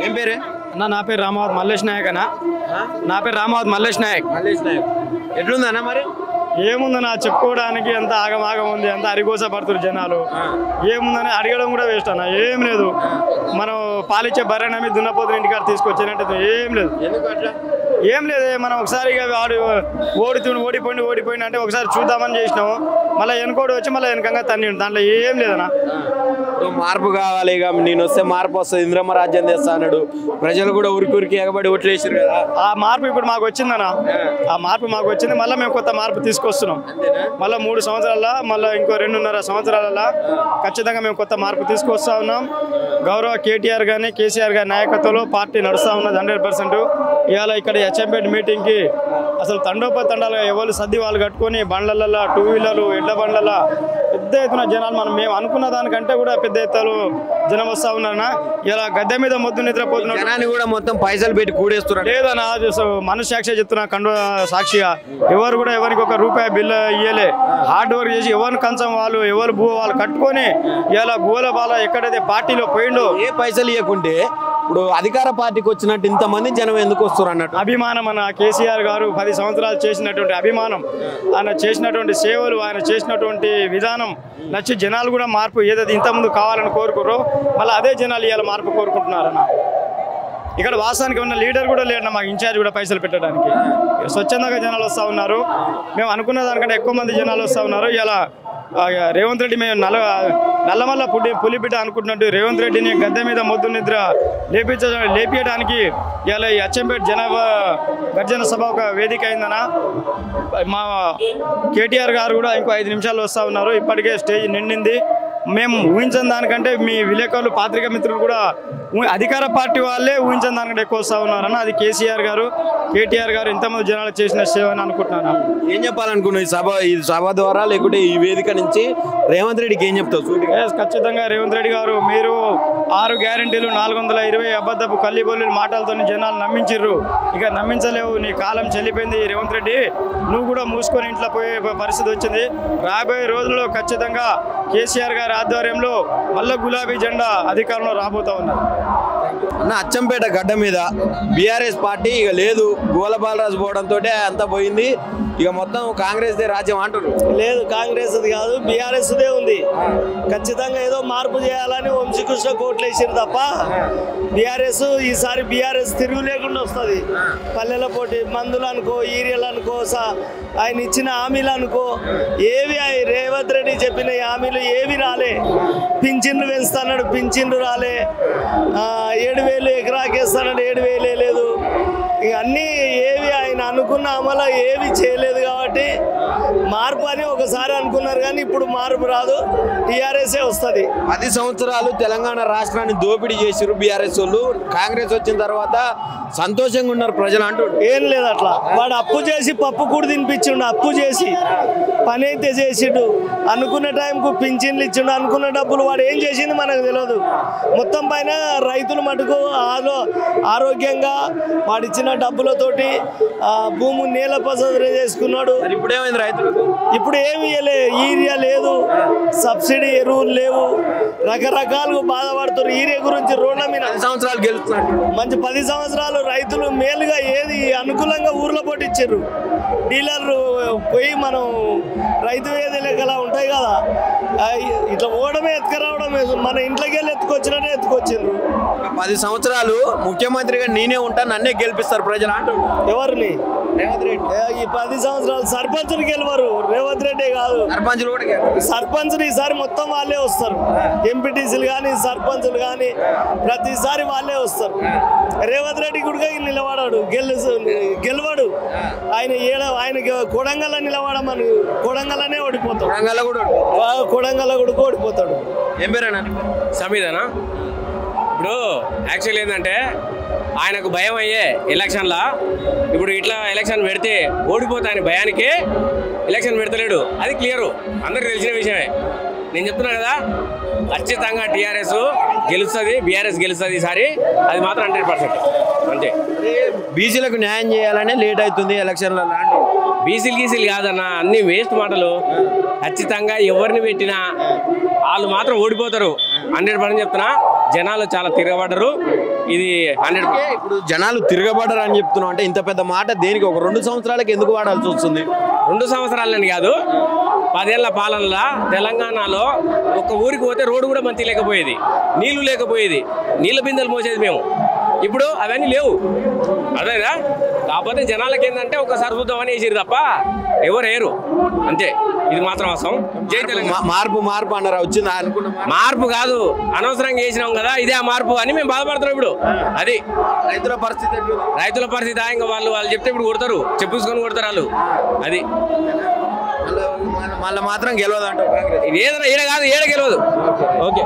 ఏం పేరే అన్న? నా పేరు రామావత్ మల్లేష్ నాయక్ అన్న. నా పేరు రామావత్ మల్లేష్ నాయక్. ఎట్లుందన్న మరి? ఏముందన్న చెప్పుకోవడానికి ఎంత ఆగమాగం ఉంది, అంత అరిగోస పడుతున్నారు జనాలు. ఏముందని అడగడం కూడా వేస్ట్ అన్న. ఏం లేదు, మనం పాలిచ్చే బర్రె నమ్మి దున్నపోతున్న ఇంటికాడ తీసుకొచ్చేనట్టు ఏం లేదు. ఏం లేదు, మనం ఒకసారి వాడు ఓడిపోయింది అంటే ఒకసారి చూద్దామని చేసినాము. మళ్ళీ వెనుకోడు వచ్చి మళ్ళీ వెనకంగా తన్ని దాంట్లో ఏం లేదన్నా. మార్పు కావాలి, ఇక నేను వస్తే మార్పు వస్తుంది, ఇంద్రమ్మ రాజ్యం చేస్తా అన్నాడు. ప్రజలు కూడా ఉరికి ఎగబడి ఓట్లు వేసారు కదా. ఆ మార్పు ఇప్పుడు మాకు వచ్చిందన్న. ఆ మార్పు మాకు వచ్చింది. మళ్ళీ మేము కొత్త మార్పు తీసుకొస్తున్నాం. మళ్ళీ 3 సంవత్సరాల మళ్ళీ ఇంకో 2.5 సంవత్సరాల ఖచ్చితంగా మేము కొత్త మార్పు తీసుకొస్తా ఉన్నాం. గౌరవ కేటీఆర్ కానీ కేసీఆర్ గారి నాయకత్వంలో పార్టీ నడుస్తూ ఉన్నది 100%. ఇవాళ ఇక్కడ అచ్చంపేట మీటింగ్కి అసలు తండోపతండాలుగా ఎవరు సర్ది వాళ్ళు కట్టుకొని బండ్లలో 2 వీలర్లు ఎడ్ల బండ్లలో పెద్ద ఎత్తున జనాలు మేము అనుకున్న దానికంటే కూడా పెద్ద ఎత్తులు జనం వస్తూ ఉన్నారన్నా. ఇలా గద్దె మీద మొద్దు నిద్రపోతున్నారు. జనాన్ని కూడా మొత్తం పైసలు పెట్టి కూడేస్తున్నారు. లేదన్నా, మనస్సాక్షిగా చెప్తున్నా, సాక్షిగా ఎవరు కూడా ఎవరికి ₹1 బిల్లు ఇయ్యలే. హార్డ్ వర్క్ చేసి ఎవరిని కంచం వాళ్ళు ఎవరు భూ వాళ్ళు కట్టుకొని ఇలా గోల బాల ఎక్కడైతే పార్టీలో పోయిండో ఏ పైసలు ఇవ్వకుంటే ఇప్పుడు అధికార పార్టీకి వచ్చినట్టు ఇంతమంది జనం ఎందుకు వస్తారు అన్నట్టు అభిమానం అన్న. కేసీఆర్ గారు 10 సంవత్సరాలు చేసినటువంటి అభిమానం, ఆయన చేసినటువంటి సేవలు, ఆయన చేసినటువంటి విధానం నచ్చి జనాలు కూడా మార్పు ఏదైతే ఇంతకుముందు కావాలని కోరుకోరో మళ్ళీ అదే జనాలు ఇవాళ మార్పు కోరుకుంటున్నారన్న. ఇక్కడ వాస్తవానికి ఉన్న లీడర్ కూడా లేడన్న, మాకు ఇన్ఛార్జ్ కూడా పైసలు పెట్టడానికి. స్వచ్ఛందంగా జనాలు వస్తూ ఉన్నారు. మేము అనుకున్న దానికంటే ఎక్కువ మంది జనాలు వస్తూ ఉన్నారు. ఇలా రేవంత్ రెడ్డి మేము నల్లమల్ల పులిబిడ్డ అనుకుంటున్నట్టు రేవంత్ రెడ్డిని గద్దె మీద మొద్దు నిద్ర లేపించడానికి ఇలా ఈ అచ్చంపేట జనాభా గర్జన సభ ఒక వేదిక అయిందన్న. మా కేటీఆర్ గారు కూడా ఇంకో 5 నిమిషాలు వస్తూ ఉన్నారు. ఇప్పటికే స్టేజ్ నిండింది. మేము ఊహించిన దానికంటే మీ విలేకరులు పాత్రికా మిత్రులు కూడా అధికార పార్టీ వాళ్ళే ఊహించిన దానికంటే ఎక్కువ వస్తూ ఉన్నారన్న. అది కేసీఆర్ గారు కేటీఆర్ గారు ఇంతమంది జనాలు చేసిన సేవ అని అనుకుంటున్నాను. ఏం చెప్పాలనుకున్నావు ఈ సభ ద్వారా, లేకుంటే ఈ వేదిక నుంచి రేవంత్ రెడ్డికి ఏం చెప్తావు? ఖచ్చితంగా రేవంత్ రెడ్డి గారు, మీరు 6 గ్యారెంటీలు 420 అబద్ధపు కల్లిబొల్లి మాటలతో జనాలు నమ్మించిర్రు. ఇక నమ్మించలేవు, నీ కాలం చెల్లిపోయింది రేవంత్ రెడ్డి. నువ్వు కూడా మూసుకొని ఇంట్లో పోయే పరిస్థితి వచ్చింది. రాబోయే రోజుల్లో ఖచ్చితంగా కేసీఆర్ గారి ఆధ్వర్యంలో మళ్ళీ గులాబీ జెండా అధికారంలో రాబోతా ఉన్నారు. అన్న, అచ్చంపేట గడ్డ మీద బీఆర్ఎస్ పార్టీ ఇక లేదు, గోల బాలరాజు పోవడంతో అంతా పోయింది. ఇక మొత్తం కాంగ్రెస్ దే రాజ్యం అంటారు. లేదు, కాంగ్రెస్ కాదు, బీఆర్ఎస్ దే ఉంది. ఖచ్చితంగా ఏదో మార్పు చేయాలని వంశీకృష్ణ కోట్లు వేసారు తప్ప బీఆర్ఎస్ ఈసారి బీఆర్ఎస్ తిరుగు లేకుండా వస్తుంది. పల్లెల పోటీ మందులు అనుకో, ఈరియలు అనుకో, ఆయన ఇచ్చిన హామీలు అనుకో, ఏవి రేవంత్ రెడ్డి చెప్పిన హామీలు ఏవి రాలే. పింఛన్లు పెంచుతాడు, పింఛన్లు రాలే. 7,000 ఎకరాకేస్తాడు, 7,000 లేదు. ఇక అన్నీ ఏవి ఆయన అనుకున్న అమలు ఏవి చేయలేదు. కాబట్టి మార్పు అని ఒకసారి అనుకున్నారు, కానీ ఇప్పుడు మార్పు రాదు, టీఆర్ఎస్ఏ వస్తుంది. 10 సంవత్సరాలు తెలంగాణ రాష్ట్రాన్ని దోపిడీ చేసిరు బీఆర్ఎస్ వాళ్ళు. కాంగ్రెస్ వచ్చిన తర్వాత సంతోషంగా ఉన్నారు ప్రజలు అంటారు. ఏం లేదు అట్లా. వాడు అప్పు చేసి పప్పు కూడా తినిపించిండు, అప్పు చేసి పని అయితే చేసిండు, అనుకున్న టైంకు పింఛన్లు ఇచ్చిండు, అనుకున్న డబ్బులు వాడు ఏం చేసింది మనకు తెలియదు. మొత్తం పైన రైతులు మటుకు ఆరోగ్యంగా వాడిచ్చిన డబ్బులతోటి భూము నేల పసరు చేసుకున్నాడు. ఇప్పుడు ఏమైంది రైతులకు? ఇప్పుడు ఏమి ఇవ్వలే, ఈరియా లేదు, సబ్సిడీ ఎరువులు లేవు, రకరకాలుగా బాధపడుతున్నారు. ఈరియా గురించి రోడ్ల మీద 10 సంవత్సరాలు గెలుస్తున్నారు. మంచి 10 సంవత్సరాలు రైతులు మేలుగా ఏది అనుకూలంగా ఊర్లో పట్టించారు. డీలర్లు పోయి మనం రైతు వేది లెక్కలా ఉంటాయి కదా, ఇట్లా ఓడమే ఎత్తుకురావడమే, మన ఇంట్లోకి వెళ్ళి ఎత్తుకొచ్చినట్టే ఎత్తుకొచ్చిండ్రు. 10 సంవత్సరాలు ముఖ్యమంత్రిగా నేనే ఉంటాను, నన్నే గెలిపిస్తారు ప్రజలు అంటారు. ఎవరిని? రేవంత్ రెడ్డి. ఈ 10 సంవత్సరాలు సర్పంచులు గెలవరు, రేవంత్ రెడ్డి కాదు. సర్పంచులు ఈసారి మొత్తం వాళ్ళే వస్తారు. ఎంపీటీసీలు కానీ సర్పంచులు కానీ ప్రతిసారి వాళ్ళే వస్తారు. రేవంత్ రెడ్డి కూడా నిలబడాడు, గెలవడు. ఆయన కొడంగల్ నిలబడమని కొడంగల్నే ఓడిపోతాడు. కొడంగల్ కూడా ఓడిపోతాడు. ఏం పేరేనా? సమీదనా. ఇప్పుడు యాక్చువల్ ఏంటంటే ఆయనకు భయం అయ్యే ఎలక్షన్లా, ఇప్పుడు ఇట్లా ఎలక్షన్ పెడితే ఓడిపోతాయని భయానికి ఎలక్షన్ పెడతలేడు. అది క్లియరు, అందరికి తెలిసిన విషయమే. నేను చెప్తున్నా కదా, ఖచ్చితంగా టీఆర్ఎస్ గెలుస్తుంది, బీఆర్ఎస్ గెలుస్తుంది ఈసారి, అది మాత్రం 100% అంతే. బీసీలకు న్యాయం చేయాలనే లేట్ అవుతుంది ఎలక్షన్లో. బీసీలు కాదన్న, అన్ని వేస్ట్ మాటలు. ఖచ్చితంగా ఎవరిని పెట్టినా వాళ్ళు మాత్రం ఓడిపోతారు, 100% చెప్తున్నా. జనాలు చాలా తిరగబడ్డరు. ఇది 100. ఇప్పుడు జనాలు తిరగబడరు అని చెప్తున్నాం అంటే ఇంత పెద్ద మాట దేనికి? ఒక 2 సంవత్సరాలకి ఎందుకు వాడాల్సి వస్తుంది? 2 సంవత్సరాలని కాదు, 10 ఏళ్ల పాలనలో తెలంగాణలో ఒక ఊరికి పోతే రోడ్డు కూడా మంచి లేకపోయేది, నీళ్లు లేకపోయేది, నీళ్ళ బిందెలు మోసేది మేము. ఇప్పుడు అవన్నీ లేవు. అదేనా? కాకపోతే జనాలకి ఏంటంటే ఒకసారి చూద్దామని వేసిరు తప్ప ఎవరు వేయరు అంతే. ఇది మాత్రం అవసరం. జై తెలంగాణ. మార్పు అన్నారా? వచ్చిందా? అనుకున్న మార్పు కాదు, అనవసరంగా వేసినాం కదా, ఇదే ఆ మార్పు అని మేము బాధపడుతున్నాం ఇప్పుడు. అది రైతుల పరిస్థితి రైతుల పరిస్థితి. ఇంకా వాళ్ళు చెప్తే ఇప్పుడు కొడతారు, చెప్పుకొని కొడతారు వాళ్ళు. అది మళ్ళీ మాత్రం గెలవదంట ఏదైనా ఏడ కాదు, ఏడ గెలవదు. ఓకే.